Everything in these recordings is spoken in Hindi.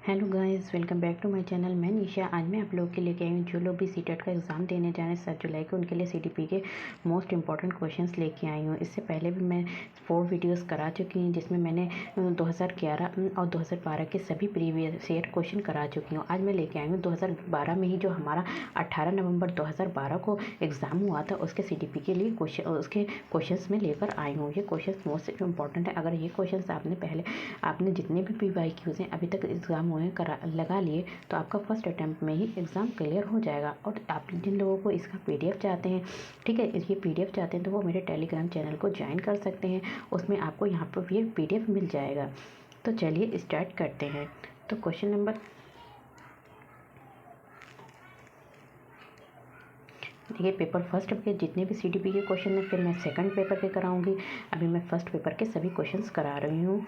Hello guys, welcome back to my channel. मैं निशा। आज मैं आप लोगों के लेके आई हूँ जो लोग भी सीटेट का एग्ज़ाम देने जा रहे हैं 7 जुलाई को, उनके लिए सीडीपी के मोस्ट इंपॉर्टेंट क्वेश्चंस लेके आई हूँ। इससे पहले भी मैं 4 वीडियोस करा चुकी हूँ जिसमें मैंने 2011 और 2012 के सभी प्रीवियस ईयर क्वेश्चन करा चुकी हूँ। आज मैं लेके आई हूँ 2012 में ही जो हमारा 18 नवंबर 2012 को एग्ज़ाम हुआ था उसके सीडीपी के लिए उसके क्वेश्चंस में लेकर आई हूँ। ये क्वेश्चंस मोस्ट इंपॉर्टेंट है। अगर ये क्वेश्चंस आपने जितने भी PYQs हैं अभी तक एग्ज़ाम हुए लगा लिए तो आपका फर्स्ट अटैम्प्ट में ही एग्ज़ाम क्लियर हो जाएगा। और आप जिन लोगों को इसका PDF चाहते हैं, ठीक है, ये PDF चाहते हैं तो वो मेरे टेलीग्राम चैनल को ज्वाइन कर सकते हैं। उसमें आपको यहाँ पर ये PDF मिल जाएगा। तो चलिए स्टार्ट करते हैं। तो क्वेश्चन नंबर देखिए, पेपर फर्स्ट के जितने भी CDP के क्वेश्चन हैं फिर मैं सेकंड पेपर के कराऊंगी। अभी मैं फर्स्ट पेपर के सभी क्वेश्चंस करा रही हूँ।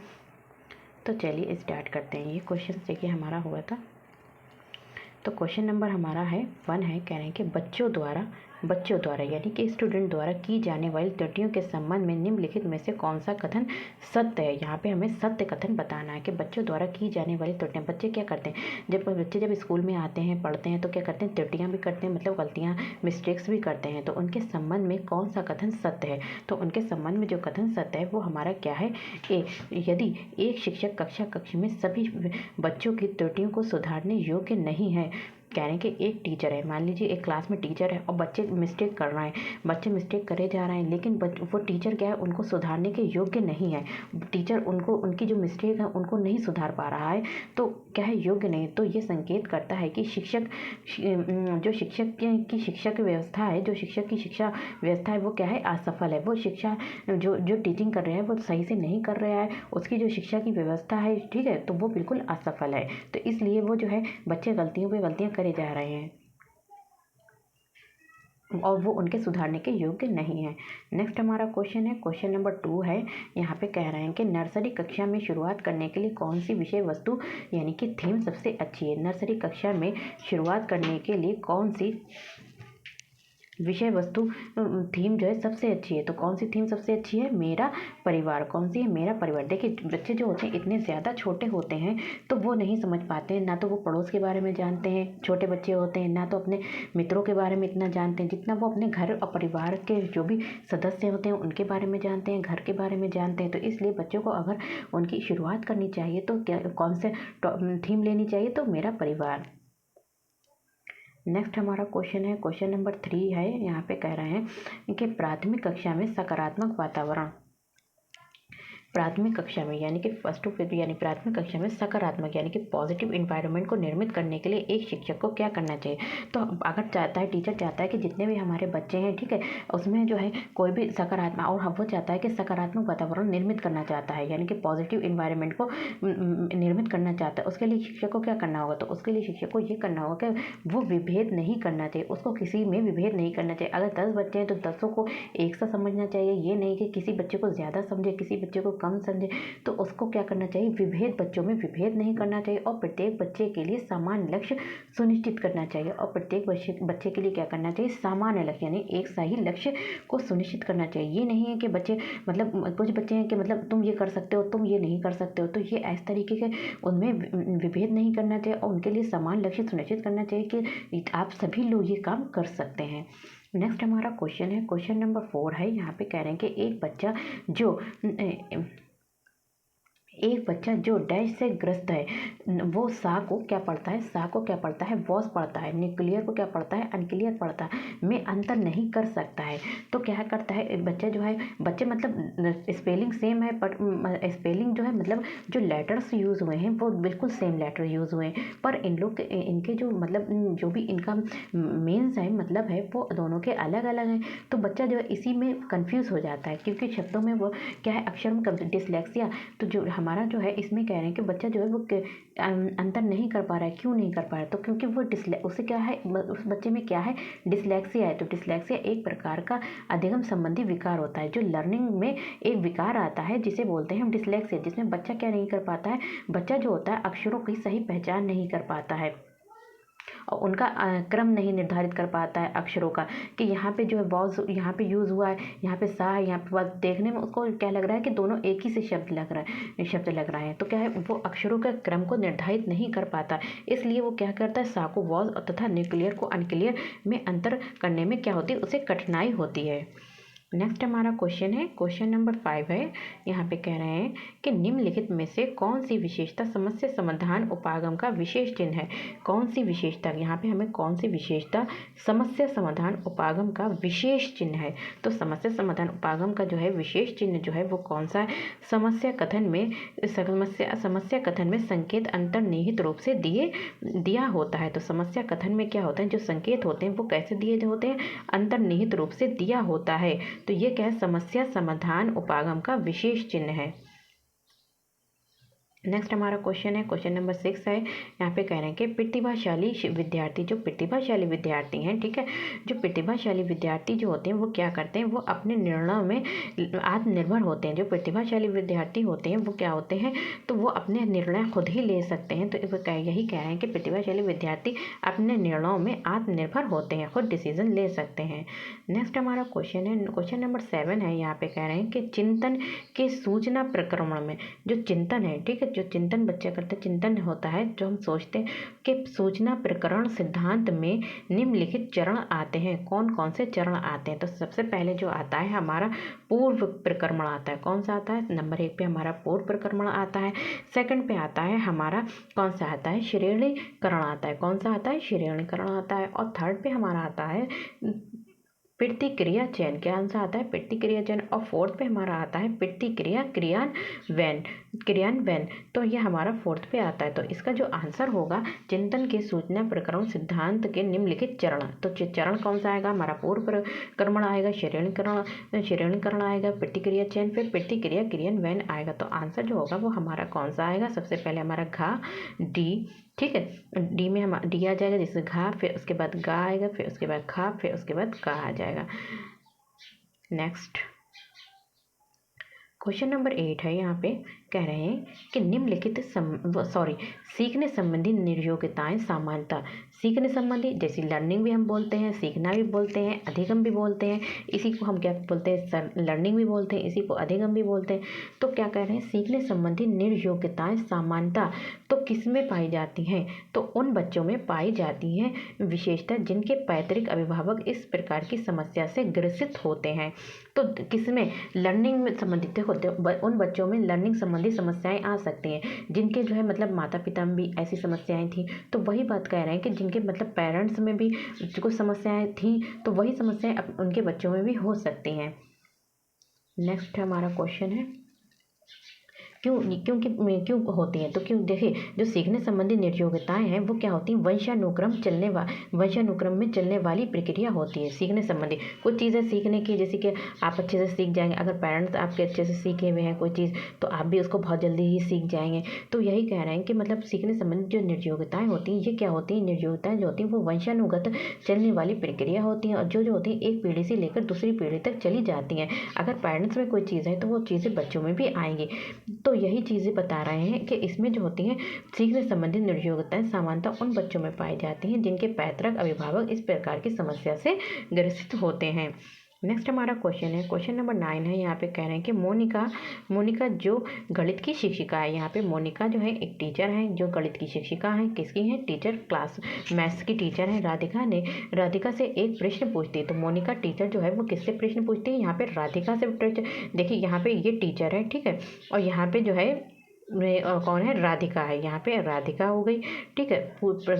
तो चलिए स्टार्ट करते हैं। ये क्वेश्चन देखिए हमारा हुआ था। तो क्वेश्चन नंबर हमारा है 1 है, कह रहे हैं कि बच्चों द्वारा यानी कि स्टूडेंट द्वारा की जाने वाली त्रुटियों के संबंध में निम्नलिखित में से कौन सा कथन सत्य है। यहाँ पे हमें सत्य कथन बताना है कि बच्चों द्वारा की जाने वाली त्रुटियाँ। बच्चे क्या करते हैं, बच्चे जब स्कूल में आते हैं पढ़ते हैं तो क्या करते हैं, त्रुटियाँ भी करते हैं, मतलब गलतियाँ मिस्टेक्स भी करते हैं। तो उनके संबंध में कौन सा कथन सत्य है। तो उनके संबंध में जो कथन सत्य है वो हमारा क्या है, यदि एक शिक्षक कक्ष में सभी बच्चों की त्रुटियों को सुधारने योग्य नहीं है। कह रहे हैं कि एक टीचर है, मान लीजिए एक क्लास में टीचर है और बच्चे मिस्टेक कर रहे हैं, बच्चे मिस्टेक करे जा रहे हैं, लेकिन वो टीचर क्या है, उनको सुधारने के योग्य नहीं है। टीचर उनकी जो मिस्टेक है उनको नहीं सुधार पा रहा है, तो क्या है, योग्य नहीं। तो ये संकेत करता है कि शिक्षक की शिक्षा व्यवस्था है वो क्या है, असफल है। वो शिक्षा जो टीचिंग कर रहे हैं वो सही से नहीं कर रहा है, उसकी जो शिक्षा की व्यवस्था है, ठीक है, तो वो बिल्कुल असफल है। तो इसलिए वो जो है बच्चे गलतियों पे गलतियां करे जा रहे हैं और वो उनके सुधारने के योग्य नहीं है। नेक्स्ट हमारा क्वेश्चन है, क्वेश्चन नंबर 2 है। यहाँ पे कह रहे हैं कि नर्सरी कक्षा में शुरुआत करने के लिए कौन सी विषय वस्तु यानी कि थीम सबसे अच्छी है। नर्सरी कक्षा में शुरुआत करने के लिए कौन सी विषय वस्तु थीम जो है सबसे अच्छी है। तो कौन सी थीम सबसे अच्छी है, मेरा परिवार। कौन सी है, मेरा परिवार। देखिए, बच्चे जो होते हैं इतने ज़्यादा छोटे होते हैं तो वो नहीं समझ पाते हैं, ना तो वो पड़ोस के बारे में जानते हैं, छोटे बच्चे होते हैं, ना तो अपने मित्रों के बारे में इतना जानते हैं जितना वो अपने घर और परिवार के जो भी सदस्य होते हैं उनके बारे में जानते हैं, घर के बारे में जानते हैं। तो इसलिए बच्चों को अगर उनकी शुरुआत करनी चाहिए तो क्या कौन से थीम लेनी चाहिए, तो मेरा परिवार। नेक्स्ट हमारा क्वेश्चन है, क्वेश्चन नंबर 3 है। यहाँ पे कह रहे हैं कि प्राथमिक कक्षा में सकारात्मक वातावरण, प्राथमिक कक्षा में यानी कि फर्स्ट टू फिफ्थ यानी प्राथमिक कक्षा में सकारात्मक यानी कि पॉजिटिव इन्वायरमेंट को निर्मित करने के लिए एक शिक्षक को क्या करना चाहिए। तो अगर चाहता है, टीचर चाहता है कि जितने भी हमारे बच्चे हैं, ठीक है, उसमें जो है कोई भी सकारात्मक, और वो चाहता है कि सकारात्मक वातावरण निर्मित करना चाहता है यानी कि पॉजिटिव इन्वायरमेंट को निर्मित करना चाहता है, उसके लिए शिक्षक को क्या करना होगा। तो उसके लिए शिक्षक को ये करना होगा कि वो विभेद नहीं करना चाहिए, उसको किसी में विभेद नहीं करना चाहिए। अगर 10 बच्चे हैं तो 10 को एक सा समझना चाहिए, ये नहीं कि किसी बच्चे को ज़्यादा समझे, किसी बच्चे को कम समझे। तो उसको क्या करना चाहिए, विभेद, बच्चों में विभेद नहीं करना चाहिए और प्रत्येक बच्चे के लिए समान लक्ष्य सुनिश्चित करना चाहिए। और प्रत्येक बच्चे के लिए क्या करना चाहिए, सामान्य लक्ष्य यानी एक सही लक्ष्य को सुनिश्चित करना चाहिए। ये नहीं है कि बच्चे, मतलब कुछ बच्चे हैं कि मतलब तुम ये कर सकते हो, तुम ये नहीं कर सकते हो, तो ये इस तरीके के उनमें विभेद नहीं करना चाहिए और उनके लिए समान लक्ष्य सुनिश्चित करना चाहिए कि आप सभी लोग ये काम कर सकते हैं। नेक्स्ट हमारा क्वेश्चन है, क्वेश्चन नंबर 4 है। यहाँ पे कह रहे हैं कि एक बच्चा जो डैश से ग्रस्त है वो सा को क्या पढ़ता है, वॉस पढ़ता है, न्यूक्लियर को क्या पढ़ता है, अनक्लियर पढ़ता है, में अंतर नहीं कर सकता है। तो क्या करता है बच्चा जो है, बच्चे मतलब स्पेलिंग सेम है पर स्पेलिंग जो है, मतलब जो लेटर्स यूज़ हुए हैं वो बिल्कुल सेम लेटर यूज़ हुए हैं, पर इनके जो मतलब जो भी इनका मीन्स है, मतलब है, वो दोनों के अलग अलग हैं। तो बच्चा जो है इसी में कंफ्यूज हो जाता है क्योंकि शब्दों में वो क्या है, अक्षर में डिसलेक्सिया। तो जो हमारा जो है इसमें कह रहे हैं कि बच्चा जो है वो अंतर नहीं कर पा रहा है। क्यों नहीं कर पा रहा है, तो क्योंकि वो उसे क्या है, उस बच्चे में क्या है, डिसलेक्सिया है। तो डिसलेक्सिया एक प्रकार का अधिगम संबंधी विकार होता है, जो लर्निंग में एक विकार आता है जिसे बोलते हैं हम डिसलेक्सिया, जिसमें बच्चा क्या नहीं कर पाता है, बच्चा जो होता है अक्षरों की सही पहचान नहीं कर पाता है। और उनका क्रम नहीं निर्धारित कर पाता है अक्षरों का, कि यहाँ पे जो है वॉज यहाँ पे यूज़ हुआ है, यहाँ पे सा है, यहाँ पे वॉज। देखने में उसको क्या लग रहा है कि दोनों एक ही से शब्द लग रहा है, तो क्या है वो अक्षरों के क्रम को निर्धारित नहीं कर पाता, इसलिए वो क्या करता है सा को वॉज तथा न्यूक्लियर को अनक्लियर में अंतर करने में क्या होती है, उसे कठिनाई होती है। नेक्स्ट हमारा क्वेश्चन है, क्वेश्चन नंबर 5 है। यहाँ पे कह रहे हैं कि निम्नलिखित में से कौन सी विशेषता समस्या समाधान उपागम का विशेष चिन्ह है। कौन सी विशेषता, यहाँ पे हमें कौन सी विशेषता समस्या समाधान उपागम का विशेष चिन्ह है। तो समस्या समाधान उपागम का जो है विशेष चिन्ह जो है वो कौन सा है। समस्या कथन में संकेत अंतर्निहित रूप से दिया होता है। तो समस्या कथन में क्या होता है, जो संकेत होते हैं वो कैसे दिए होते हैं, अंतर्निहित रूप से दिया होता है। तो ये क्या है, समस्या समाधान उपागम का विशेष चिन्ह है। नेक्स्ट हमारा क्वेश्चन है, क्वेश्चन नंबर 6 है। यहाँ पे कह रहे हैं कि प्रतिभाशाली विद्यार्थी, जो प्रतिभाशाली विद्यार्थी हैं, ठीक है, जो प्रतिभाशाली विद्यार्थी जो होते हैं वो क्या करते हैं, वो अपने निर्णयों में आत्मनिर्भर होते हैं। जो प्रतिभाशाली विद्यार्थी होते हैं वो क्या होते हैं, तो वो अपने निर्णय खुद ही ले सकते हैं। तो यही कह रहे हैं कि प्रतिभाशाली विद्यार्थी अपने निर्णयों में आत्मनिर्भर होते हैं, खुद डिसीजन ले सकते हैं। नेक्स्ट हमारा क्वेश्चन है, क्वेश्चन नंबर 7 है। यहाँ पे कह रहे हैं कि चिंतन के सूचना प्रक्रमण में, जो चिंतन है, ठीक है, जो चिंतन बच्चे करते हैं, चिंतन होता है जो हम सोचते हैं कि सूचना प्रकरण सिद्धांत में निम्नलिखित चरण आते हैं। कौन कौन से चरण आते हैं। तो सबसे पहले जो आता है हमारा पूर्व प्रक्रमण आता है। कौन सा आता है, नंबर 1 पे हमारा पूर्व प्रक्रमण आता है। सेकंड पे आता है हमारा कौन सा आता है, श्रेणीकरण आता है। कौन सा आता है, श्रेणीकरण आता है। और थर्ड पे हमारा आता है प्रतिक्रिया चयन। क्या आंसर आता है, प्रतिक्रिया चयन। और फोर्थ पे हमारा आता है प्रतिक्रिया क्रियान्वयन। तो ये हमारा फोर्थ पे आता है। तो इसका जो आंसर होगा, चिंतन के सूचना प्रकरण सिद्धांत के निम्नलिखित चरण। तो चरण कौन सा आएगा, हमारा पूर्व प्रक्रमण आएगा, श्रेणीकरण आएगा, प्रतिक्रिया चयन, फिर प्रतिक्रिया क्रियान्वयन आएगा। तो आंसर जो होगा वो हमारा कौन सा आएगा, सबसे पहले हमारा घा डी, ठीक है, डी में हम डी आ जाएगा, जैसे घा, फिर उसके बाद गा आएगा, फिर उसके बाद खा, फिर उसके बाद का आ जाएगा। नेक्स्ट क्वेश्चन नंबर 8 है। यहाँ पे कह रहे हैं कि निम्नलिखित सीखने संबंधी निर्योग्यताएं सामान्यता। सीखने संबंधी, जैसे लर्निंग भी हम बोलते हैं, सीखना भी बोलते हैं, अधिगम भी बोलते हैं। इसी को हम क्या बोलते हैं, लर्निंग भी बोलते हैं, इसी को अधिगम भी बोलते हैं। तो क्या कह रहे हैं, सीखने संबंधी निर्योग्यताएं सामान्यता तो किस में पाई जाती हैं, तो उन बच्चों में पाई जाती हैं विशेषता जिनके पैतृक अभिभावक इस प्रकार की समस्या से ग्रसित होते हैं। तो किसमें, लर्निंग में संबंधित होते हैं, उन बच्चों में लर्निंग संबंधी समस्याएं आ सकती हैं जिनके जो है मतलब माता पिता में भी ऐसी समस्याएं थी। तो वही बात कह रहे हैं कि जिनके मतलब पेरेंट्स में भी कुछ समस्याएं थी, तो वही समस्याएं उनके बच्चों में भी हो सकती हैं। नेक्स्ट हमारा क्वेश्चन है, क्यों होती हैं। तो क्यों, देखिए, जो सीखने संबंधी निर्योग्यताएं हैं वो क्या होती हैं, वंशानुक्रम में चलने वाली प्रक्रिया होती है। सीखने संबंधी कुछ चीज़ें सीखने की, जैसे कि आप अच्छे से सीख जाएंगे, अगर पेरेंट्स आपके अच्छे से सीखे हुए हैं कोई चीज़, तो आप भी उसको बहुत जल्दी ही सीख जाएंगे। तो यही कह रहे हैं कि मतलब सीखने संबंधी जो निर्योग्यताएं होती हैं, ये क्या होती हैं, निर्योग्यताएं जो होती हैं वो वंशानुगत चलने वाली प्रक्रिया होती हैं, और जो होती हैं एक पीढ़ी से लेकर दूसरी पीढ़ी तक चली जाती हैं। अगर पेरेंट्स में कोई चीज़ है तो वो चीज़ें बच्चों में भी आएंगी। तो यही चीज़ें बता रहे हैं कि इसमें जो होती हैं सीखने संबंधित निर्योग्यताएं सामान्यतः उन बच्चों में पाई जाती हैं जिनके पैतृक अभिभावक इस प्रकार की समस्या से ग्रसित होते हैं। नेक्स्ट हमारा क्वेश्चन है, क्वेश्चन नंबर 9 है। यहाँ पे कह रहे हैं कि मोनिका जो गणित की शिक्षिका है। यहाँ पे मोनिका जो है एक टीचर है, जो गणित की शिक्षिका है। किसकी है, टीचर, क्लास मैथ्स की टीचर है। राधिका से एक प्रश्न पूछती है। तो मोनिका टीचर जो है वो किससे प्रश्न पूछती है, यहाँ पे राधिका से। देखिए यहाँ पे ये टीचर है, ठीक है, और यहाँ पे जो है कौन है, राधिका है। यहाँ पे राधिका हो गई, ठीक है।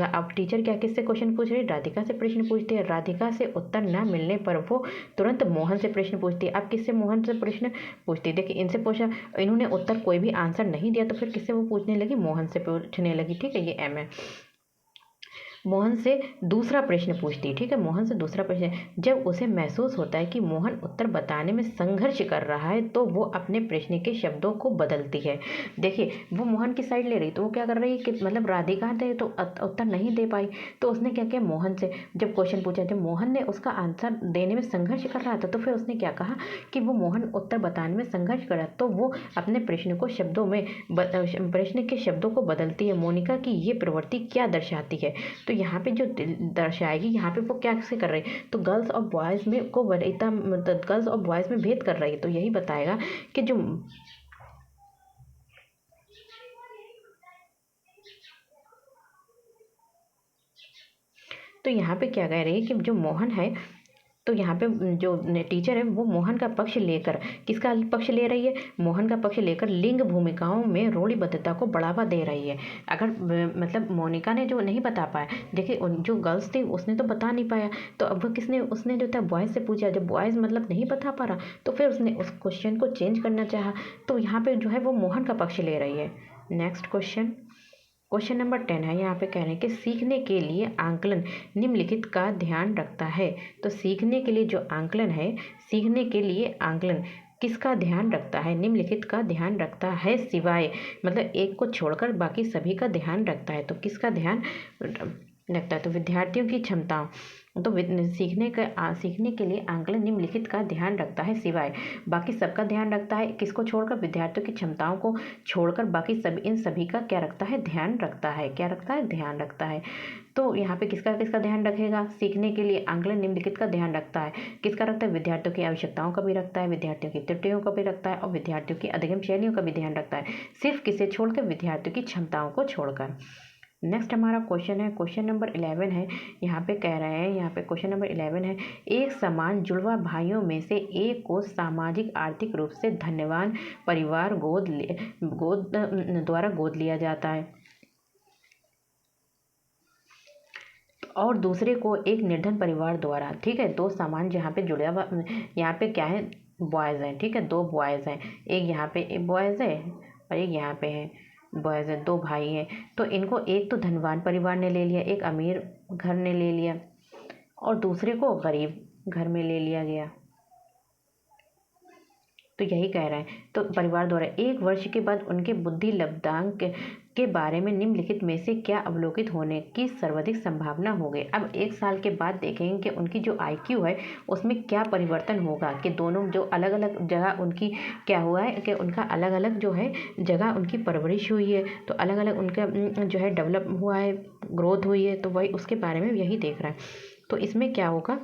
अब टीचर क्या किससे क्वेश्चन पूछ रही है, राधिका से प्रश्न पूछती है। राधिका से उत्तर न मिलने पर वो तुरंत मोहन से प्रश्न पूछती है। अब किससे, मोहन से प्रश्न पूछती है। देखिए इनसे पूछा, इन्होंने उत्तर कोई भी आंसर नहीं दिया, तो फिर किससे वो पूछने लगी, मोहन से पूछने लगी, ठीक है, ये एम है। मोहन से दूसरा प्रश्न पूछती है, ठीक है, मोहन से दूसरा प्रश्न। जब उसे महसूस होता है कि मोहन उत्तर बताने में संघर्ष कर रहा है, तो वो अपने प्रश्न के शब्दों को बदलती है। देखिए वो मोहन की साइड ले रही, तो वो क्या कर रही है कि मतलब राधिका थे तो उत्तर नहीं दे पाई, तो उसने क्या किया, मोहन से जब क्वेश्चन पूछा, जब मोहन ने उसका आंसर देने में संघर्ष कर रहा था, तो फिर उसने क्या कहा कि वो मोहन उत्तर बताने में संघर्ष कर रहा, तो वो अपने प्रश्न के शब्दों को बदलती है। मोनिका की ये प्रवृत्ति क्या दर्शाती है, तो यहाँ पे जो दर्शाएगी यहाँ पे वो क्या से कर रही है, तो गर्ल्स और बॉयज़ में को वरीयता, मतलब गर्ल्स और बॉयज़ में भेद कर रही है। तो यही बताएगा कि जो तो यहाँ पे क्या कह रही है कि जो मोहन है, तो यहाँ पे जो टीचर है वो मोहन का पक्ष लेकर, किसका पक्ष ले रही है, मोहन का पक्ष लेकर लिंग भूमिकाओं में रूढ़िबद्धता को बढ़ावा दे रही है। अगर मतलब मोनिका ने जो नहीं बता पाया, देखिए जो गर्ल्स थी उसने तो बता नहीं पाया, तो अब किसने, उसने जो था बॉयज़ से पूछा, जब बॉयज़ मतलब नहीं बता पा रहा तो फिर उसने उस क्वेश्चन को चेंज करना चाहा, तो यहाँ पे जो है वो मोहन का पक्ष ले रही है। नेक्स्ट क्वेश्चन नंबर 10 है। यहाँ पे कह रहे हैं कि सीखने के लिए आंकलन निम्नलिखित का ध्यान रखता है। तो सीखने के लिए जो आंकलन है, सीखने के लिए आंकलन किसका ध्यान रखता है, निम्नलिखित का ध्यान रखता है, सिवाय मतलब एक को छोड़कर बाकी सभी का ध्यान रखता है। तो किसका ध्यान रखता है, तो विद्यार्थियों की क्षमताओं, तो सीखने के लिए आंकलन निम्नलिखित का ध्यान रखता है, सिवाय बाकी सबका ध्यान रखता है, किसको छोड़कर, विद्यार्थियों की क्षमताओं को छोड़कर बाकी सभी, इन सभी का क्या रखता है, ध्यान रखता है। क्या रखता है, ध्यान रखता है। तो यहाँ पे किसका किसका ध्यान रखेगा, सीखने के लिए आंकलन निम्नलिखित का ध्यान रखता है, किसका रखता है, विद्यार्थियों की आवश्यकताओं का भी रखता है, विद्यार्थियों की त्रुटियों का भी रखता है और विद्यार्थियों की अधिगम शैलियों का भी ध्यान रखता है। सिर्फ किसे छोड़कर, विद्यार्थियों की क्षमताओं को छोड़कर। नेक्स्ट हमारा क्वेश्चन है, क्वेश्चन नंबर 11 है। यहाँ पे कह रहे हैं, यहाँ पे क्वेश्चन नंबर 11 है, एक समान जुड़वा भाइयों में से एक को सामाजिक आर्थिक रूप से धन्यवान परिवार द्वारा गोद लिया जाता है और दूसरे को एक निर्धन परिवार द्वारा। ठीक है, दो समान जहाँ पे जुड़ा हुआ, यहाँ पे क्या है, बॉयज़ हैं। ठीक है, दो बॉयज़ हैं, एक यहाँ पे एक बॉयज़ है और एक यहाँ पे है बॉयज़ है, दो भाई हैं। तो इनको एक तो धनवान परिवार ने ले लिया, एक अमीर घर ने ले लिया और दूसरे को गरीब घर में ले लिया गया। तो यही कह रहे हैं, तो परिवार द्वारा 1 वर्ष के बाद उनके बुद्धि लब्धांक के बारे में निम्नलिखित में से क्या अवलोकित होने की सर्वाधिक संभावना होगी। अब 1 साल के बाद देखेंगे कि उनकी जो IQ है उसमें क्या परिवर्तन होगा, कि दोनों जो अलग अलग जगह उनकी क्या हुआ है, कि उनका अलग अलग जो है जगह उनकी परवरिश हुई है, तो अलग अलग उनका जो है डेवलप हुआ है, ग्रोथ हुई है, तो वही उसके बारे में यही देख रहा है। तो इसमें क्या होगा,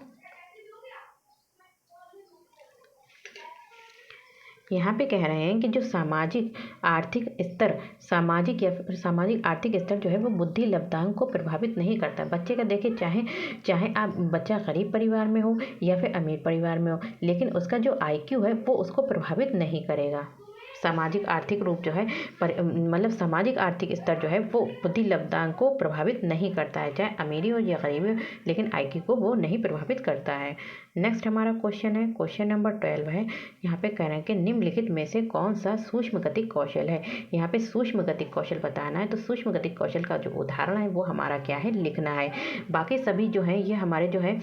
यहाँ पे कह रहे हैं कि जो सामाजिक आर्थिक आर्थिक स्तर जो है वो बुद्धि लब्धांक को प्रभावित नहीं करता। बच्चे का देखिए, चाहे आप बच्चा गरीब परिवार में हो या फिर अमीर परिवार में हो, लेकिन उसका जो IQ है वो उसको प्रभावित नहीं करेगा। सामाजिक आर्थिक रूप जो है मतलब सामाजिक आर्थिक स्तर जो है वो बुद्धि लब्धांक को प्रभावित नहीं करता है, चाहे अमीरी हो या गरीबी हो, लेकिन IQ को वो नहीं प्रभावित करता है। नेक्स्ट हमारा क्वेश्चन है, क्वेश्चन नंबर 12 है। यहाँ पे कह रहे हैं कि निम्नलिखित में से कौन सा सूक्ष्म गतिक कौशल है। यहाँ पे सूक्ष्म गतिक कौशल बताना है, तो सूक्ष्म गतिक कौशल का जो उदाहरण है वो हमारा क्या है, लिखना है। बाकी सभी जो है ये हमारे जो है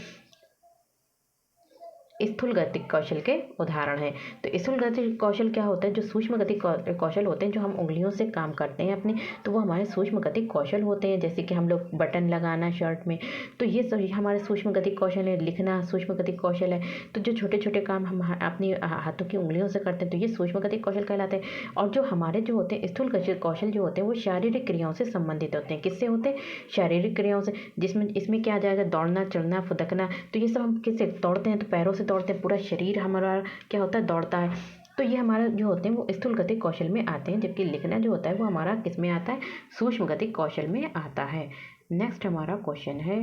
स्थूल गतिक कौशल के उदाहरण हैं। तो स्थूल गतिक कौशल क्या होता है, जो सूक्ष्म गतिक कौशल होते हैं, जो हम उंगलियों से काम करते हैं अपने, तो वो हमारे सूक्ष्म गतिक कौशल होते हैं। जैसे कि हम लोग बटन लगाना शर्ट में, तो ये सभी हमारे सूक्ष्म गतिक कौशल है। लिखना सूक्ष्म गतिक कौशल है। तो जो छोटे छोटे काम हम अपनी हाथों की उंगलियों से करते हैं, तो ये सूक्ष्म गतिक कौशल कहलाते हैं। और जो हमारे जो होते हैं स्थूल गतिक कौशल जो होते हैं, वो शारीरिक क्रियाओं से संबंधित होते हैं। किससे होते हैं, शारीरिक क्रियाओं से, जिसमें इसमें क्या आ जाएगा, दौड़ना, चढ़ना, फुदकना। तो ये सब हम किससे दौड़ते हैं, तो पैरों से दौड़ते हैं, पूरा शरीर हमारा क्या होता है, दौड़ता है। तो ये हमारा जो होते हैं वो स्थूल गतिक कौशल में आते हैं, जबकि लिखना जो होता है वो हमारा किस में आता है, सूक्ष्म गतिक कौशल में आता है। नेक्स्ट हमारा क्वेश्चन है,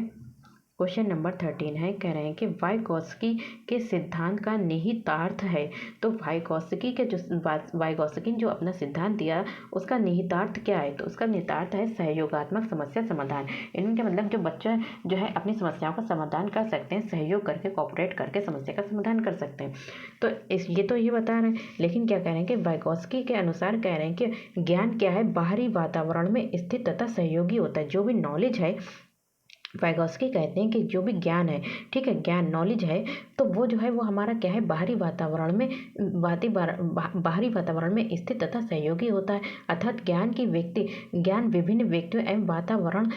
क्वेश्चन नंबर 13 है। कह रहे हैं कि वाइगोत्स्की के सिद्धांत का निहितार्थ है। तो वाइगोत्स्की जो अपना सिद्धांत दिया उसका निहितार्थ क्या है, तो उसका निहितार्थ है सहयोगात्मक समस्या समाधान। इनके मतलब जो बच्चे जो है अपनी समस्याओं का समाधान कर सकते हैं, सहयोग करके, कोऑपरेट करके समस्या का समाधान कर सकते हैं। तो ये बता रहे हैं, लेकिन क्या कह रहे हैं कि वाइगोत्स्की के अनुसार कह रहे हैं कि ज्ञान क्या है, बाहरी वातावरण में स्थित तथा सहयोगी होता है। जो भी नॉलेज है, वाइगोत्स्की कहते हैं कि जो भी ज्ञान है, ठीक है, ज्ञान नॉलेज है, तो वो जो है वो हमारा क्या है, बाहरी वातावरण में स्थित तथा सहयोगी होता है। अर्थात ज्ञान विभिन्न व्यक्तियों एवं वातावरण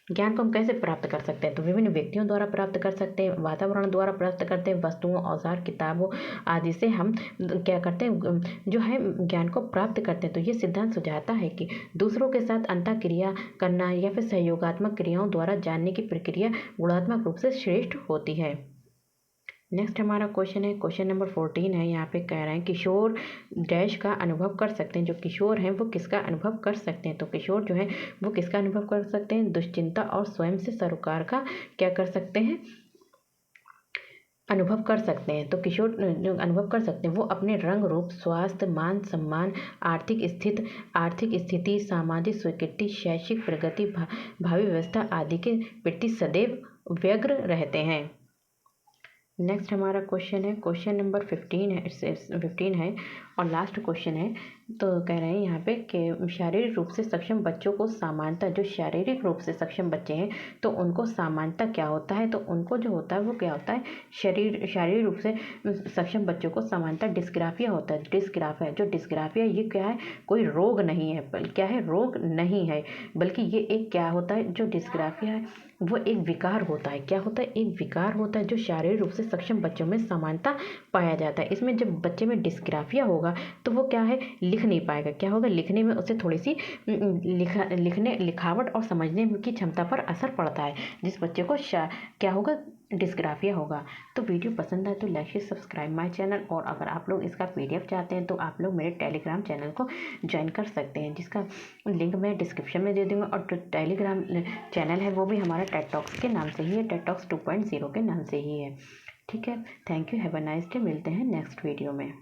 ज्ञान को हम कैसे प्राप्त कर सकते हैं? तो विभिन्न व्यक्तियों द्वारा प्राप्त कर सकते हैं, वातावरण द्वारा प्राप्त करते हैं, वस्तुओं, औजार, किताबों आदि से हम क्या करते हैं, जो है ज्ञान को प्राप्त करते हैं। तो ये सिद्धांत सुझाता है कि दूसरों के साथ अंतःक्रिया करना या फिर सहयोगात्मक क्रियाओं द्वारा जानने की प्रक्रिया गुणात्मक रूप से श्रेष्ठ होती है। नेक्स्ट हमारा क्वेश्चन है, क्वेश्चन नंबर 14 है। यहाँ पे कह रहे हैं किशोर डैश का अनुभव कर सकते हैं। जो किशोर हैं वो किसका अनुभव कर सकते हैं? तो किशोर जो है वो किसका अनुभव कर सकते हैं? दुश्चिंता और स्वयं से सरोकार का क्या कर सकते हैं? अनुभव कर सकते हैं। तो किशोर जो अनुभव कर सकते हैं वो अपने रंग रूप, स्वास्थ्य, मान सम्मान, आर्थिक स्थिति, सामाजिक स्वीकृति, शैक्षिक प्रगति, भावी व्यवस्था आदि के प्रति सदैव व्यग्र रहते हैं। नेक्स्ट हमारा क्वेश्चन है, क्वेश्चन नंबर 15 है और लास्ट क्वेश्चन है। तो कह रहे हैं यहाँ पे कि शारीरिक रूप से सक्षम बच्चों को समानता, जो शारीरिक रूप से सक्षम बच्चे हैं तो उनको समानता क्या होता है? तो उनको जो होता है वो क्या होता है? शारीरिक रूप से सक्षम बच्चों को समानता डिस्ग्राफिया होता है। डिस्ग्राफिया, जो डिस्ग्राफिया ये क्या है? कोई रोग नहीं है, क्या है? रोग नहीं है, बल्कि ये एक क्या होता है? जो डिस्ग्राफिया है वो एक विकार होता है। क्या होता है? एक विकार होता है जो शारीरिक रूप से सक्षम बच्चों में समानता पाया जाता है। इसमें जब बच्चे में डिस्ग्राफिया होगा तो वो क्या है? लिख नहीं पाएगा। क्या होगा? लिखने में उसे थोड़ी सी लिखावट और समझने की क्षमता पर असर पड़ता है। जिस बच्चे को क्या होगा? डिस्ग्राफिया होगा। तो वीडियो पसंद आए तो like share subscribe my channel, और अगर आप लोग इसका PDF चाहते हैं तो आप लोग मेरे टेलीग्राम चैनल को ज्वाइन कर सकते हैं, जिसका लिंक मैं डिस्क्रिप्शन में दे दूँगा। और जो टेलीग्राम चैनल है वो भी हमारा टेड टॉक्स के नाम से ही है, टेड टॉक्स 2.0 के नाम से ही है। ठीक है, thank you, have a nice day. मिलते हैं नेक्स्ट वीडियो में।